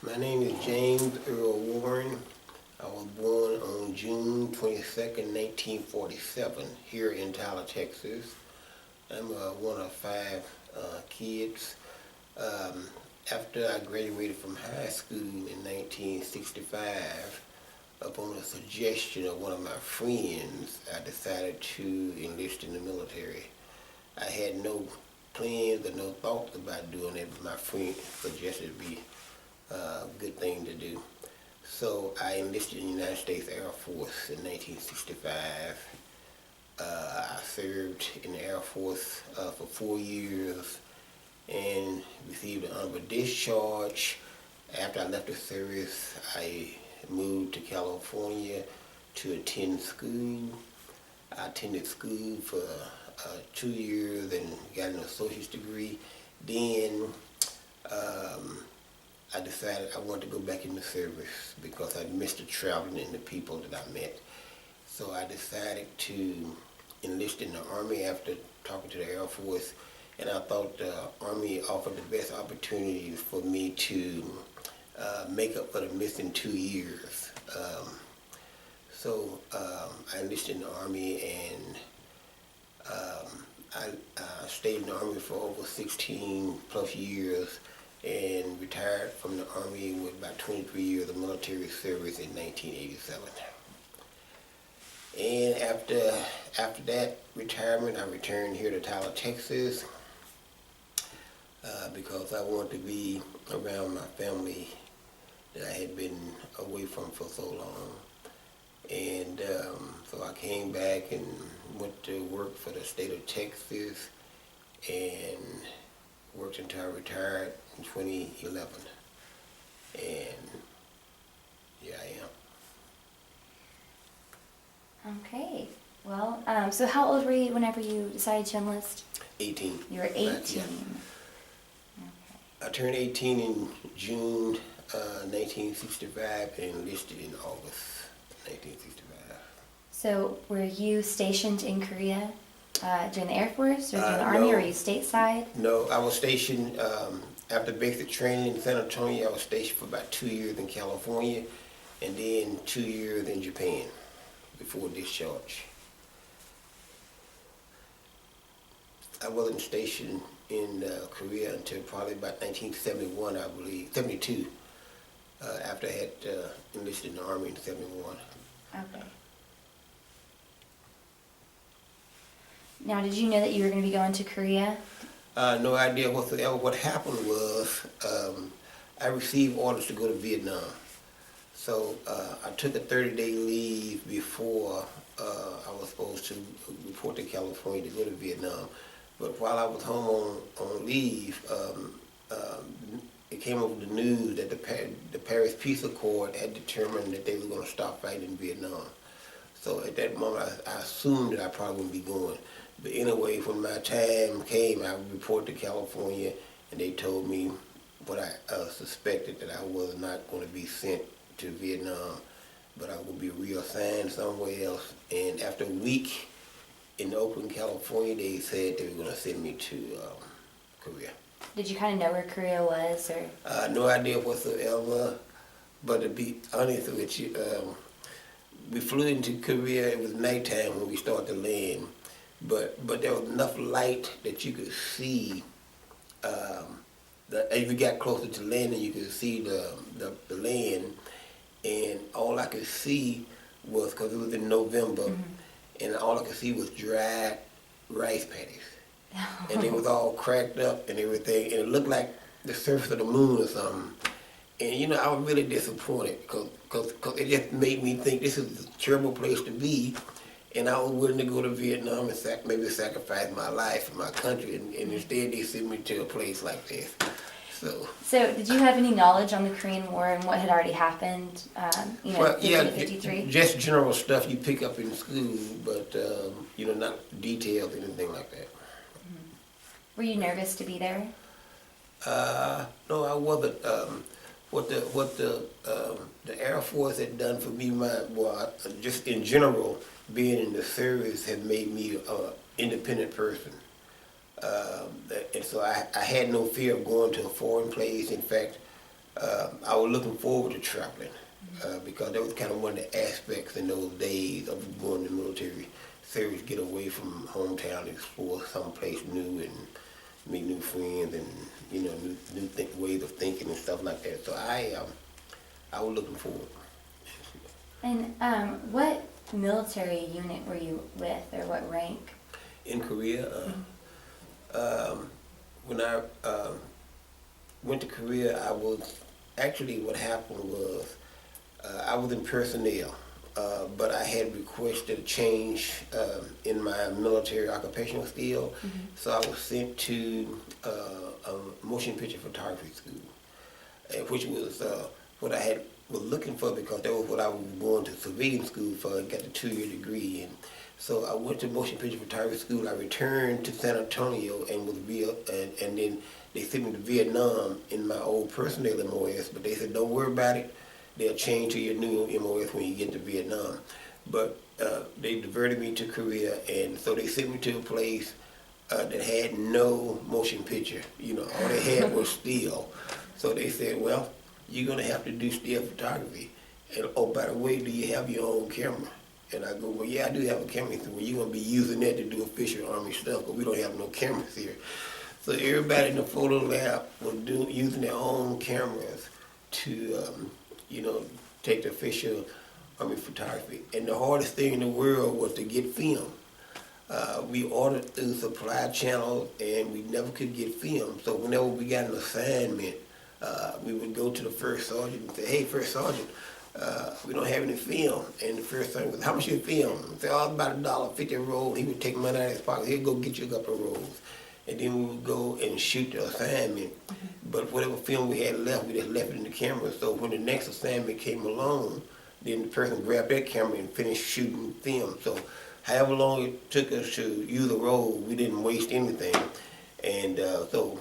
My name is James Earl Warren. I was born on June 22nd, 1947, here in Tyler, Texas. I'm one of five kids. Um, After I graduated from high school in 1965, upon a suggestion of one of my friends, I decided to enlist in the military. I had no plans or no thoughts about doing it, but my friend suggested it be a good thing to do. So I enlisted in the United States Air Force in 1965. I served in the Air Force for 4 years and received an honorable discharge. After I left the service, I moved to California to attend school. I attended school for 2 years and got an associate's degree. Then I decided I wanted to go back in the service because I missed the traveling and the people that I met. So I decided to enlist in the Army after talking to the Air Force, and I thought the Army offered the best opportunities for me to make up for the missing 2 years. So I enlisted in the Army, and I stayed in the Army for over 16 plus years and retired from the Army with about 23 years of military service in 1987. And after that retirement, I returned here to Tyler, Texas, because I wanted to be around my family that I had been away from for so long. And so I came back and went to work for the state of Texas and worked until I retired in 2011. And here I am. Okay. Well, so how old were you whenever you decided to enlist? 18. You were 18. Yeah. Okay. I turned 18 in June 1965 and enlisted in August 1965. So were you stationed in Korea during the Air Force or during the Army, No. or were you stateside? No, I was stationed after basic training in San Antonio. I was stationed for about 2 years in California and then 2 years in Japan before discharge. I wasn't stationed in Korea until probably about 1971, I believe, 72, after I had enlisted in the Army in 71. Okay. Now, did you know that you were going to be going to Korea? No idea whatsoever. What happened was I received orders to go to Vietnam. So I took a 30-day leave before I was supposed to report to California to go to Vietnam. But while I was home on leave, it came over the news that the Paris Peace Accord had determined that they were going to stop fighting in Vietnam. So at that moment, I assumed that I probably wouldn't be going. But anyway, when my time came, I reported to California, and they told me what I suspected, that I was not going to be sent to Vietnam, but I would be reassigned somewhere else. And after a week in Oakland, California, they said they were going to send me to Korea. Did you kind of know where Korea was, or? No idea whatsoever, but to be honest with you, we flew into Korea. It was nighttime when we started to land, but there was enough light that you could see. As we got closer to landing, you could see the land, and all I could see was, because it was in November, and all I could see was dry rice paddies. And it was all cracked up and everything, and it looked like the surface of the moon or something. And I was really disappointed because it just made me think this is a terrible place to be, and I was willing to go to Vietnam and maybe sacrifice my life for my country, and instead they sent me to a place like this. So did you have any knowledge on the Korean War and what had already happened, Well, 50 yeah, to 53? just general stuff you pick up in school, but not details, anything like that. Were you nervous to be there? No, I wasn't. What the Air Force had done for me, just in general, being in the service had made me an independent person. And so I had no fear of going to a foreign place. In fact, I was looking forward to traveling because that was kind of one of the aspects in those days of going to military service, get away from hometown, explore someplace new and meet new friends and, you know, ways of thinking and stuff like that. So I was looking forward. And what military unit were you with, or what rank? In Korea, when I went to Korea, I was, actually what happened was, I was in personnel, but I had requested a change in my military occupational skill, so I was sent to a motion picture photography school, which was what I was looking for because that was what I was going to civilian school for and got the 2-year degree. And so I went to motion picture photography school. I returned to San Antonio and was and then they sent me to Vietnam in my old personnel MOS, but they said, don't worry about it. They'll change to your new MOS when you get to Vietnam. But they diverted me to Korea, and so they sent me to a place that had no motion picture. You know, all they had was still. So they said, well, you're going to have to do still photography. And oh, by the way, do you have your own camera? And I go, well, yeah, I do have a camera. He said, well, you're going to be using that to do official Army stuff, but we don't have no cameras here. So everybody in the photo lab was using their own cameras to, you know, take the official Army photography. And the hardest thing in the world was to get film. We ordered through supply channels, and we never could get film. So whenever we got an assignment, we would go to the first sergeant and say, hey, first sergeant, we don't have any film. And the first sergeant was, how much your film? I said, oh, about $1.50 a roll. He would take money out of his pocket. He'd go get you a couple of rolls. And then we would go and shoot the assignment. But whatever film we had left, we just left it in the camera. So when the next assignment came along, then the person grabbed that camera and finished shooting film. So however long it took us to use a roll, we didn't waste anything. And so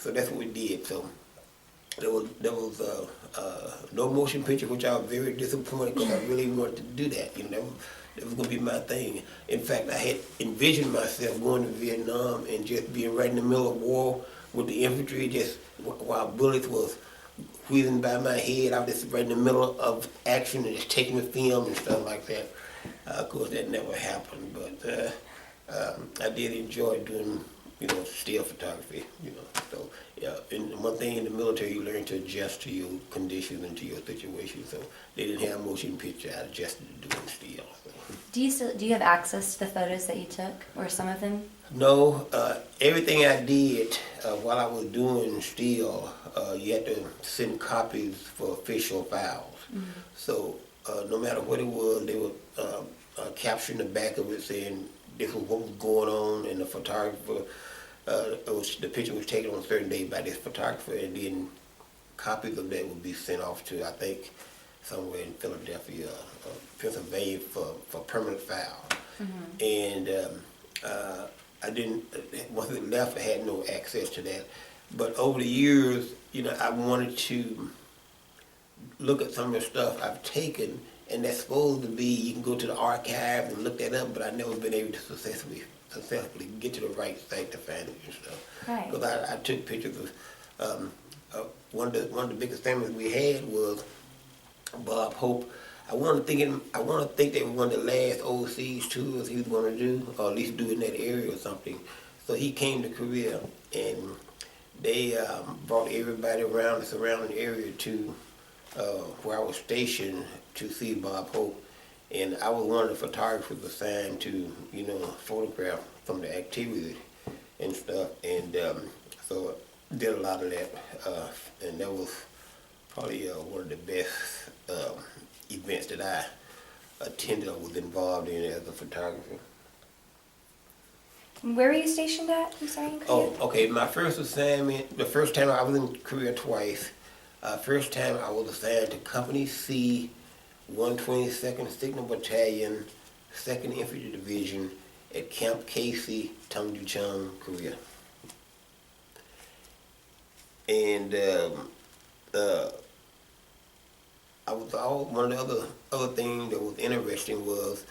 that's what we did. So there was no motion picture, which I was very disappointed because I really wanted to do that. You know, that was going to be my thing. In fact, I had envisioned myself going to Vietnam and just being right in the middle of war with the infantry, just while bullets was whizzing by my head. I was just right in the middle of action and just taking the film and stuff like that. Of course, that never happened, but I did enjoy doing, you know, still photography, you know. So, yeah, and one thing in the military, you learn to adjust to your conditions and to your situation. So they didn't have motion picture, I adjusted to doing still. So. Do you have access to the photos that you took, or some of them? No, everything I did while I was doing still, you had to send copies for official files. So no matter what it was, they would capture in the back of it saying this was what was going on, and the photographer, the picture was taken on a certain day by this photographer, and then copies of that would be sent off to, I think, somewhere in Philadelphia, Pennsylvania for permanent file. And I didn't, once it left, I had no access to that. But over the years, you know, I wanted to look at some of the stuff I've taken, and that's supposed to be, you can go to the archives and look that up, but I've never been able to successfully get to the right site to find it and stuff. Right. Because I took pictures of, one of the biggest families we had was Bob Hope. I want to think they were one of the last overseas tours he was going to do, or at least do in that area or something. So he came to Korea, and they brought everybody around the surrounding area to where I was stationed to see Bob Hope. And I was one of the photographers assigned to, you know, photograph from the activity and stuff. And so I did a lot of that, and that was probably one of the best events that I attended or was involved in as a photographer. Where were you stationed at? I'm sorry, in Korea? Oh, okay. My first assignment, the first time I was in Korea twice. First time I was assigned to Company C, 122nd Signal Battalion, 2nd Infantry Division at Camp Casey, Tongjucheon, Korea. And one of the other things that was interesting was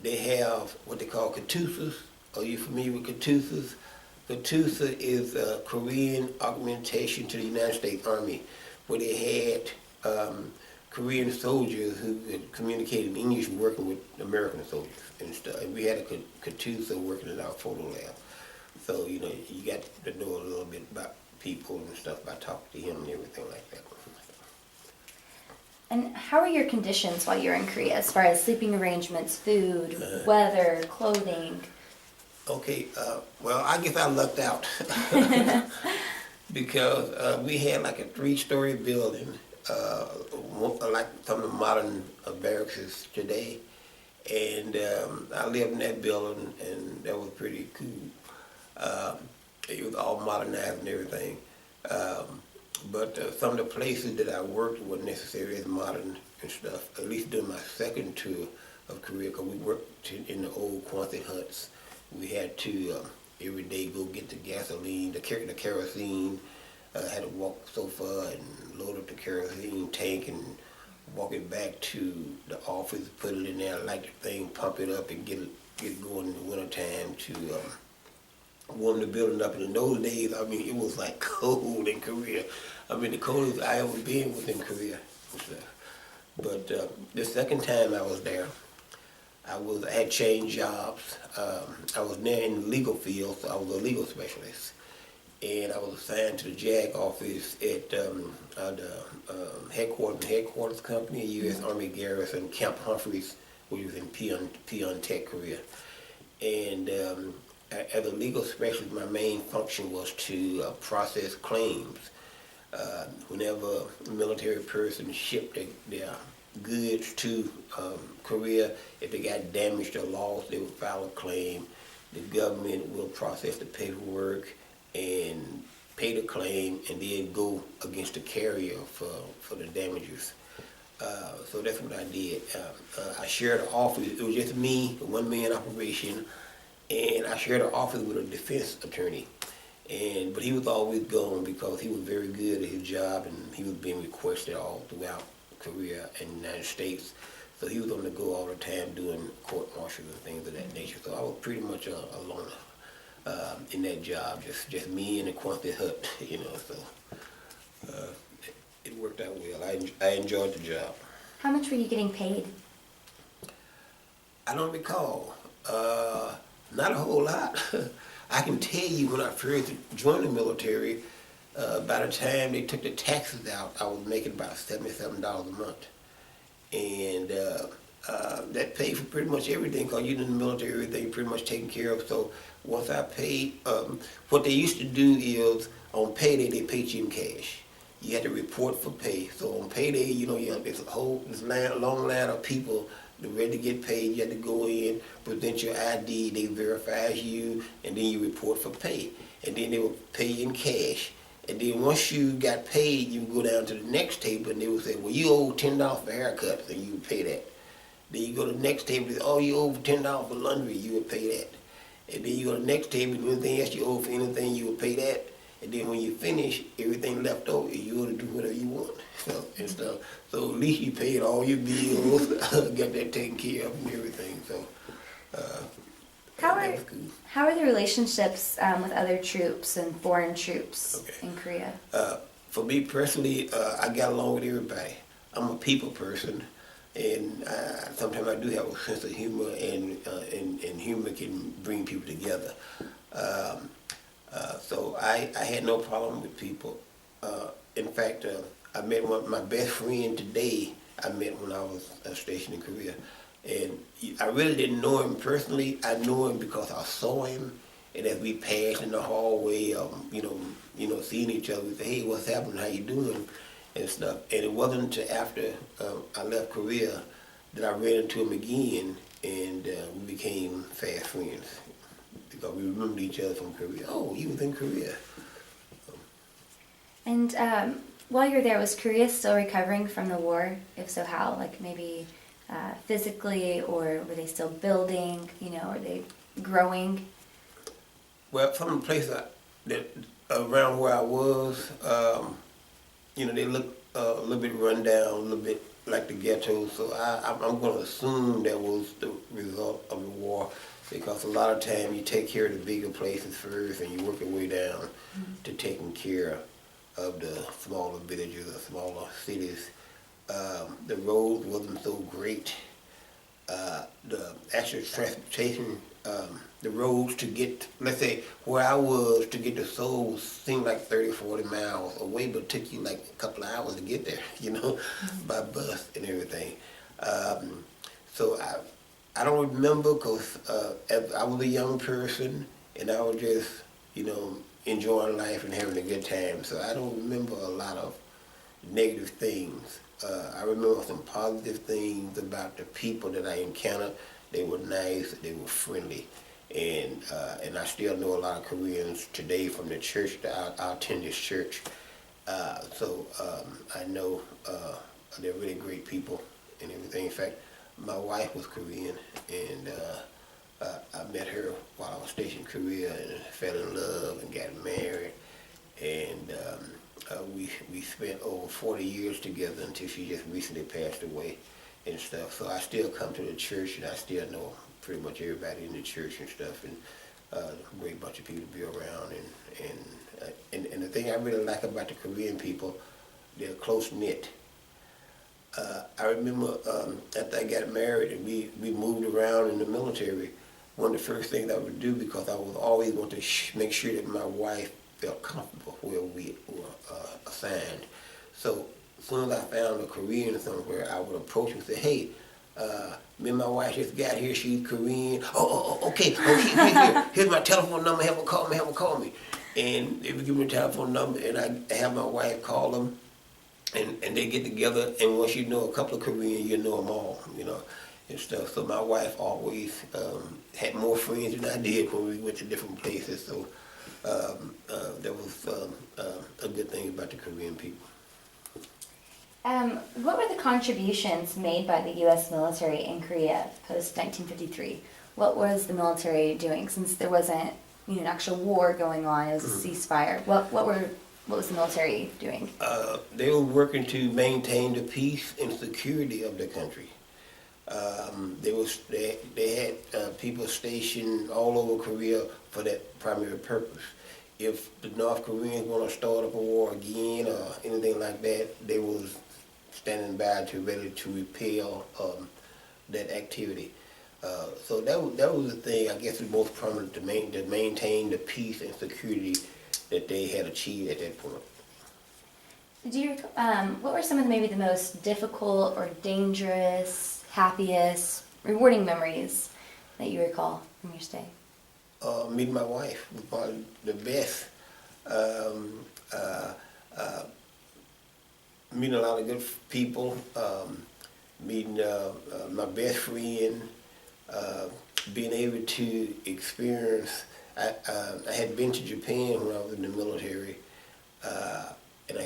they have what they call katusas. Are you familiar with katusas? Katusa is a Korean augmentation to the United States Army. where they had Korean soldiers who had communicated in English working with American soldiers and stuff. And we had a Katusa working in our photo lab. So, you know, you got to know a little bit about people and stuff by talking to him and everything like that. And how are your conditions while you're in Korea, as far as sleeping arrangements, food, weather, clothing? Okay, well, I guess I lucked out because we had like a 3-story building, like some of the modern barracks today, and I lived in that building, and that was pretty cool. It was all modernized and everything, but some of the places that I worked weren't necessarily as modern and stuff, at least during my second tour of Korea, because we worked in the old Quonset huts. We had to every day go get the gasoline, the kerosene. Had to walk so far and load up the kerosene tank and walk it back to the office, put it in there, light the thing, pump it up, and get it going in the wintertime to warm the building up. And in those days, I mean, it was like cold in Korea. I mean, the coldest I ever been was in Korea. But the second time I was there, I had changed jobs. I was there in the legal field, so I was a legal specialist. And I was assigned to the JAG office at the headquarters company, U.S. Army Garrison, Camp Humphreys, which was in Pyeongtaek, Korea. And as a legal specialist, my main function was to process claims. Whenever a military person shipped their goods to Korea, if they got damaged or lost, they would file a claim. The government will process the paperwork and pay the claim, and then go against the carrier for the damages. So that's what I did. I shared an office. It was just me, a one-man operation, and I shared an office with a defense attorney. But he was always gone because he was very good at his job, and he was being requested all throughout Korea and the United States. So he was on the go all the time doing court martials and things of that nature. So I was pretty much a loner in that job, just me and the Quonset hut, you know. So it worked out well. I enjoyed the job. How much were you getting paid? I don't recall. Not a whole lot. I can tell you when I first joined the military, by the time they took the taxes out, I was making about $77 a month. And that paid for pretty much everything, because you're in the military, everything pretty much taken care of. So once I paid, what they used to do is, on payday, they paid you in cash. You had to report for pay. So on payday, you know, there's a long line of people that ready to get paid. You had to go in, present your ID, they verify you, and then you report for pay. And then they will pay you in cash. And then once you got paid, you would go down to the next table, and they would say, well, you owe $10 for haircuts, and you would pay that. Then you go to the next table, and say, oh, you owe $10 for laundry, you would pay that. And then you go to the next table, and anything else you owe for anything, you would pay that. And then when you finish, everything left over, you ought to do whatever you want. And stuff. So at least you paid all your bills, got that taken care of and everything. So that was good. How are the relationships with other troops and foreign troops in Korea? For me personally, I got along with everybody. I'm a people person, and sometimes I do have a sense of humor, and humor can bring people together. So I had no problem with people. In fact, I met my best friend today. I met when I was stationed in Korea, and I really didn't know him personally. I knew him because I saw him, and as we passed in the hallway, seeing each other, we said, "Hey, what's happening? How you doing?" and stuff. And it wasn't until after I left Korea that I ran into him again, and we became fast friends because we remembered each other from Korea. Oh, he was in Korea. And while you were there, was Korea still recovering from the war? If so, how? Like maybe physically, or were they still building? Are they growing? Well, from the place around where I was, they look a little bit run down, a little bit like the ghetto. So I'm going to assume that was the result of the war, because a lot of time you take care of the bigger places first, and you work your way down to taking care of the smaller villages or smaller cities. The roads wasn't so great. The actual transportation, the roads to get, let's say, where I was to get to Seoul seemed like 30, 40 miles away, but it took you like a couple of hours to get there, by bus and everything. So I don't remember because I was a young person and I was just, enjoying life and having a good time. So I don't remember a lot of negative things. I remember some positive things about the people that I encountered. They were nice, they were friendly, and I still know a lot of Koreans today from the church that I attend this church. So I know they're really great people and everything. In fact, my wife was Korean, and I met her while I was stationed in Korea and fell in love and got married, and we spent over 40 years together until she just recently passed away and stuff. So I still come to the church and I still know pretty much everybody in the church and stuff, and a great bunch of people to be around. And the thing I really like about the Korean people, they're close knit. I remember after I got married and we moved around in the military, one of the first things I would do, because I was always want to make sure that my wife felt comfortable where we were assigned. So as soon as I found a Korean somewhere, I would approach and say, hey, me and my wife just got here, she's Korean. Okay, she's here. Here's my telephone number, have her call me. And they would give me the telephone number, and I have my wife call them, and they get together, and once you know a couple of Koreans, you know them all, and stuff. So my wife always had more friends than I did when we went to different places. So that was a good thing about the Korean people. What were the contributions made by the U.S. military in Korea post-1953? What was the military doing, since there wasn't an actual war going on? It was a ceasefire. What was the military doing? They were working to maintain the peace and security of the country. They had people stationed all over Korea for that primary purpose. If the North Koreans want to start up a war again or anything like that, they was standing by ready to repel that activity. So that was the thing, I guess, the most prominent, to maintain the peace and security that they had achieved at that point. Do you what were some of maybe the most difficult or dangerous, happiest, rewarding memories that you recall from your stay? Meeting my wife was probably the best. Meeting a lot of good people, meeting my best friend, being able to experience. I had been to Japan when I was in the military, and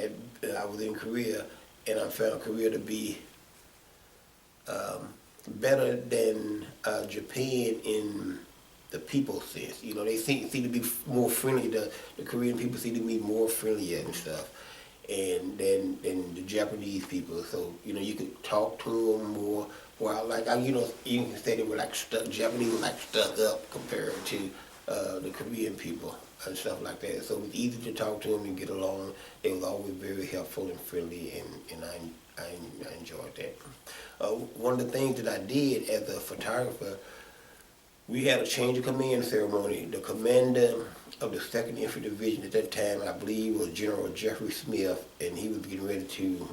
I was in Korea, and I found Korea to be better than Japan in the people sense. They seem to be more friendly. The Korean people seem to be more friendly and stuff, and than the Japanese people. So you could talk to them more. Well, you can say they were like stuck. Japanese were like stuck up compared to the Korean people and stuff like that. So it was easy to talk to them and get along. They was always very helpful and friendly, and I enjoyed that. One of the things that I did as a photographer, we had a change of command ceremony. The commander of the 2nd Infantry Division at that time, I believe, was General Jeffrey Smith, and he was getting ready to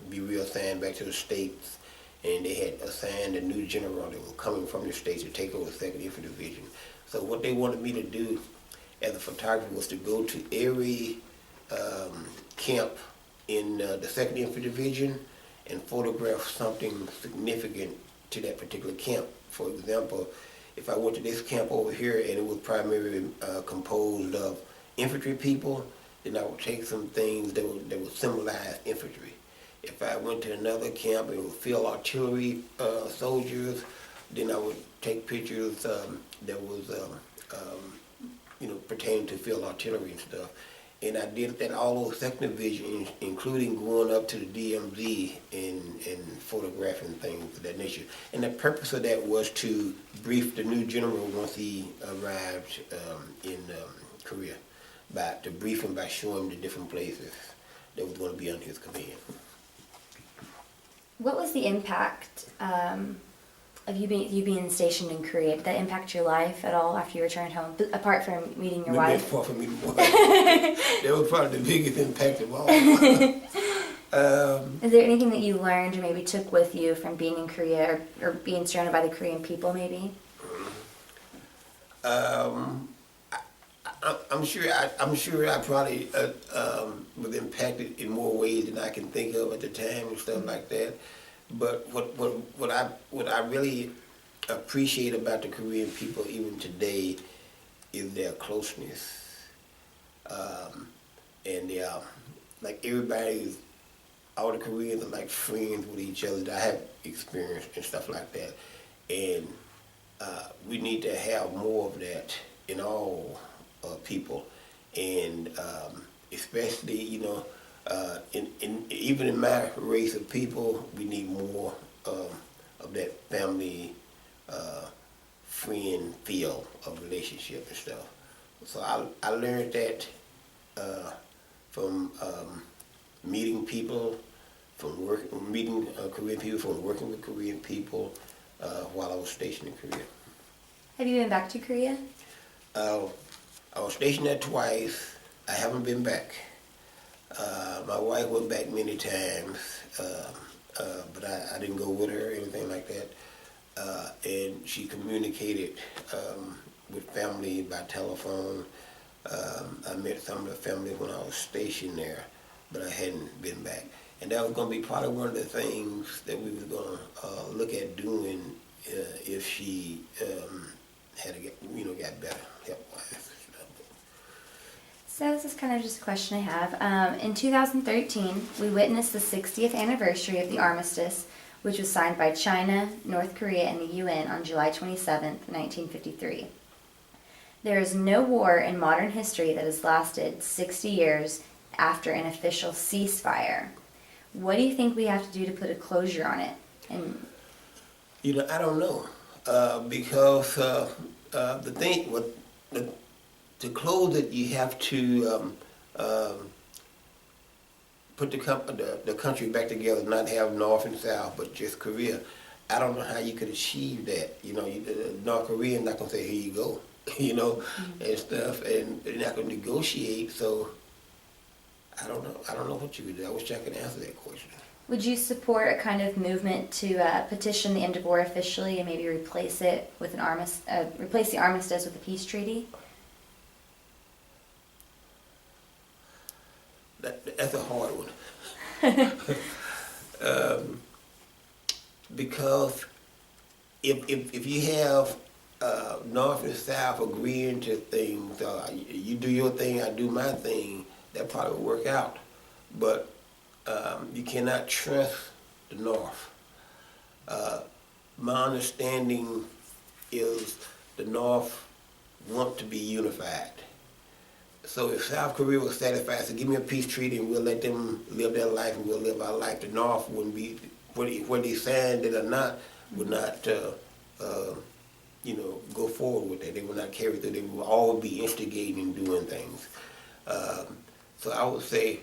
be reassigned back to the States, and they had assigned a new general that was coming from the States to take over the 2nd Infantry Division. So what they wanted me to do as a photographer was to go to every camp in the 2nd Infantry Division and photograph something significant to that particular camp. For example, if I went to this camp over here and it was primarily composed of infantry people, then I would take some things that would symbolize infantry. If I went to another camp and it was field artillery soldiers, then I would take pictures that was pertaining to field artillery and stuff. And I did that all over 2nd Division, including going up to the DMZ and photographing things of that nature. And the purpose of that was to brief the new general once he arrived in Korea, to brief him by showing him the different places that was going to be under his command. What was the impact of you being stationed in Korea? Did that impact your life at all after you returned home, apart from meeting your wife? Apart from meeting my wife, that was probably the biggest impact of all. Is there anything that you learned or maybe took with you from being in Korea or being surrounded by the Korean people, maybe? I'm sure I probably was impacted in more ways than I can think of at the time and stuff like that. But what I really appreciate about the Korean people even today is their closeness, and their, like, everybody, all the Koreans are like friends with each other that I have experienced and stuff like that. And we need to have more of that in all people, and especially, even in my race of people, we need more of that family friend feel of relationship and stuff. So I learned that from meeting people, meeting Korean people, from working with Korean people while I was stationed in Korea. Have you been back to Korea? I was stationed there twice. I haven't been back. My wife went back many times, but I didn't go with her or anything like that. And she communicated with family by telephone. I met some of the family when I was stationed there, but I hadn't been back. And that was going to be probably one of the things that we were going to look at doing if she got better health-wise. So this is kind of just a question I have. In 2013, we witnessed the 60th anniversary of the armistice, which was signed by China, North Korea, and the UN on July 27th, 1953. There is no war in modern history that has lasted 60 years after an official ceasefire. What do you think we have to do to put a closure on it? And I don't know, because to close it, you have to put the country back together, not have North and South, but just Korea. I don't know how you could achieve that. North Korea not gonna say, "Here you go," and stuff, and they're not gonna negotiate. So I don't know. I don't know what you would do. I wish I could answer that question. would you support a kind of movement to petition the end of war officially and maybe replace it with replace the armistice with a peace treaty? That's a hard one. Because if you have North and South agreeing to things, you do your thing, I do my thing, that probably will work out. But you cannot trust the North. My understanding is the North want to be unified. So if South Korea was satisfied, so give me a peace treaty and we'll let them live their life and we'll live our life, the North wouldn't be, whether they signed it or not, would not go forward with that. They would not carry through. They would all be instigating and doing things. So I would say,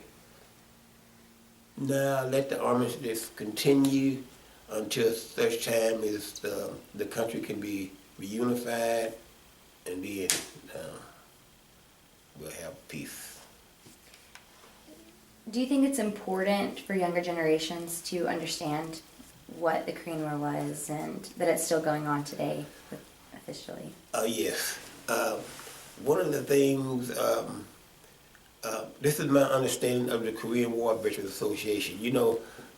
let the armistice continue until such time as the country can be reunified, and then we'll have peace. Do you think it's important for younger generations to understand what the Korean War was and that it's still going on today officially? Yes. One of the things, this is my understanding of the Korean War Veterans Association.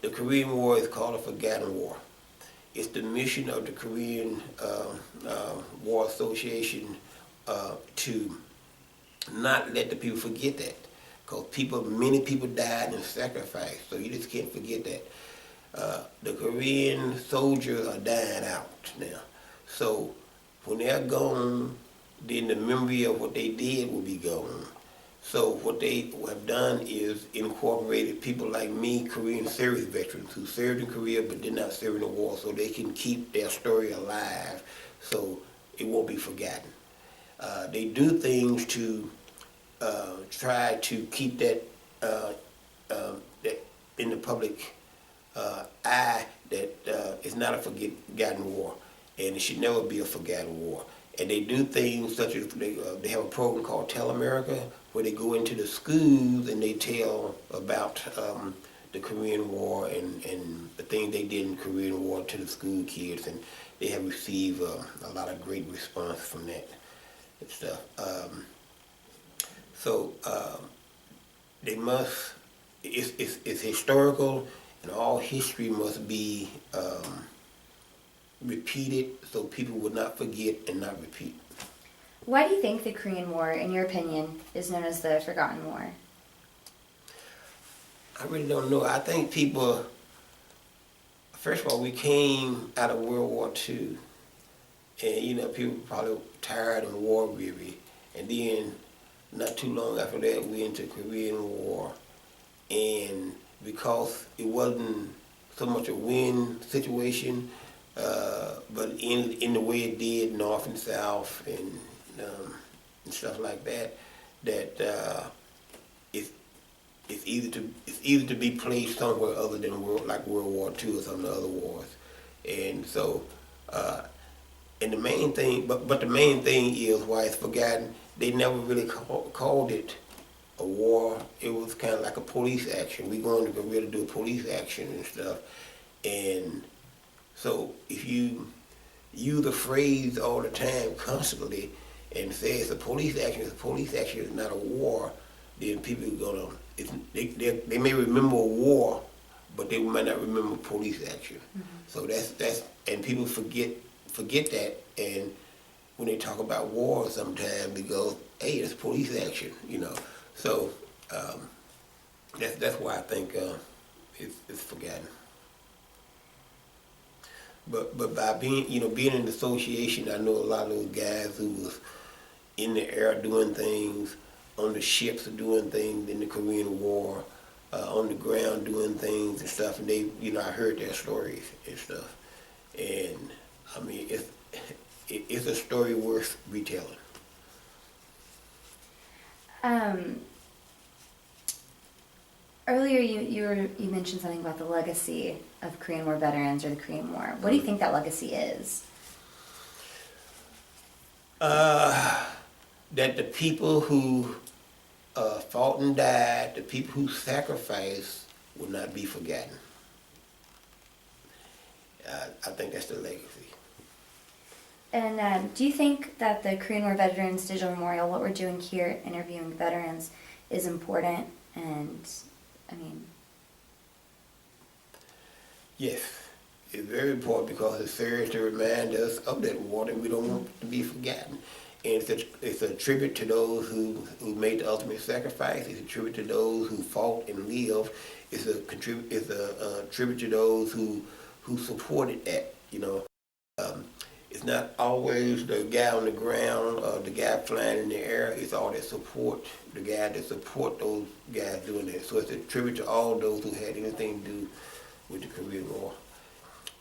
The Korean War is called a forgotten war. It's the mission of the Korean War Association to not let the people forget that. Because many people died and sacrificed, so you just can't forget that. The Korean soldiers are dying out now. So when they're gone, then the memory of what they did will be gone. So what they have done is incorporated people like me, Korean service veterans, who served in Korea but did not serve in the war, so they can keep their story alive so it won't be forgotten. They do things to try to keep that that in the public eye that it's not a forgotten war, and it should never be a forgotten war. And they do things such as they have a program called Tell America, where they go into the schools and they tell about the Korean War and the things they did in the Korean War to the school kids, and they have received a lot of great response from that and stuff. So they must. It's historical, and all history must be repeated so people would not forget and not repeat. Why do you think the Korean War, in your opinion, is known as the Forgotten War? I really don't know. I think people, first of all, we came out of World War II, and people probably tired and war weary, and then not too long after that we into Korean War, and because it wasn't so much a win situation, but in the way it did, North and South and stuff like that, it's either to be placed somewhere other than like World War II or some of the other wars, and so and the main thing, but the main thing is why it's forgotten. They never really called it a war. It was kind of like a police action. We going to go really do a police action and stuff, and so if you use the phrase all the time, constantly, and say it's a police action, is not a war, then people are gonna, they may remember a war, but they might not remember police action. Mm-hmm. So that's and people forget that, and when they talk about war sometimes they go, hey, it's police action, So that's why I think it's forgotten. But by being in the association, I know a lot of those guys who was in the air doing things, on the ships doing things in the Korean War, on the ground doing things and stuff, and they, I heard their stories and stuff, and I mean it's a story worth retelling. Earlier you mentioned something about the legacy of Korean War veterans or the Korean War. What do you think that legacy is? That the people who fought and died, the people who sacrificed, will not be forgotten. I think that's the legacy. And do you think that the Korean War Veterans Digital Memorial, what we're doing here, interviewing veterans, is important? And Yes, it's very important because it serves to remind us of that war, and we don't want it to be forgotten. And it's a tribute to those who made the ultimate sacrifice. It's a tribute to those who fought and lived. It's a tribute to those who supported that. It's not always the guy on the ground or the guy flying in the air. It's all that support, the guy that support those guys doing that. So it's a tribute to all those who had anything to do with the Korean War.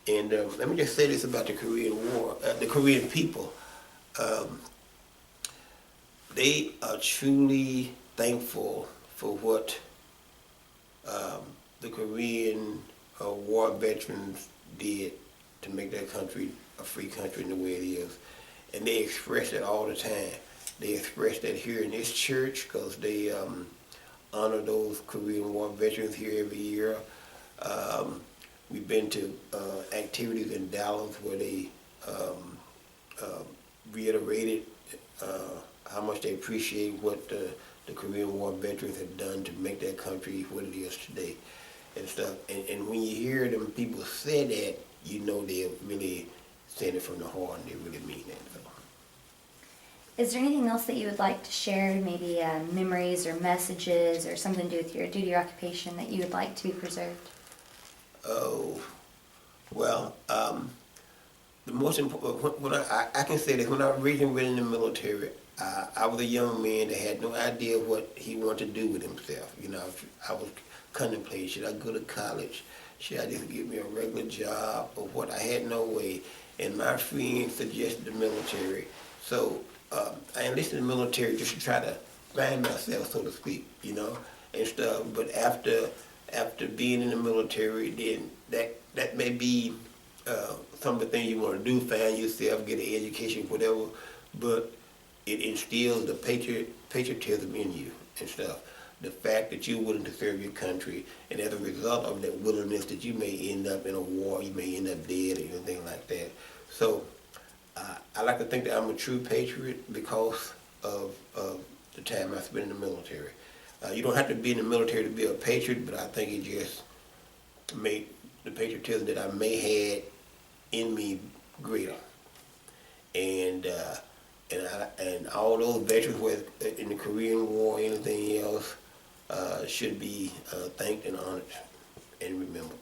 And let me just say this about the Korean War, the Korean people. They are truly thankful for what the Korean war veterans did to make their country a free country in the way it is. And they express it all the time. They express that here in this church because they honor those Korean War veterans here every year. We've been to activities in Dallas where they reiterated how much they appreciate what the Korean War veterans have done to make that country what it is today and stuff. And when you hear them people say that, they're really saying it from the heart and they really mean that. So. Is there anything else that you would like to share, maybe memories or messages or something to do with your duty or occupation that you would like to be preserved? Oh, well, the most important, when I can say that when I originally went in the military, I was a young man that had no idea what he wanted to do with himself. I was contemplating, should I go to college? Should I just get me a regular job or what? I had no way. And my friend suggested the military. So I enlisted in the military just to try to find myself, so to speak, and stuff. But after being in the military, then that may be some of the things you want to do, find yourself, get an education, whatever. But it instills the patriotism in you and stuff. The fact that you're willing to serve your country, and as a result of that willingness, that you may end up in a war, you may end up dead, or anything like that. So I like to think that I'm a true patriot because of the time I spent in the military. You don't have to be in the military to be a patriot, but I think it just made the patriotism that I may had in me greater. And all those veterans, whether in the Korean War or anything else, should be thanked and honored and remembered.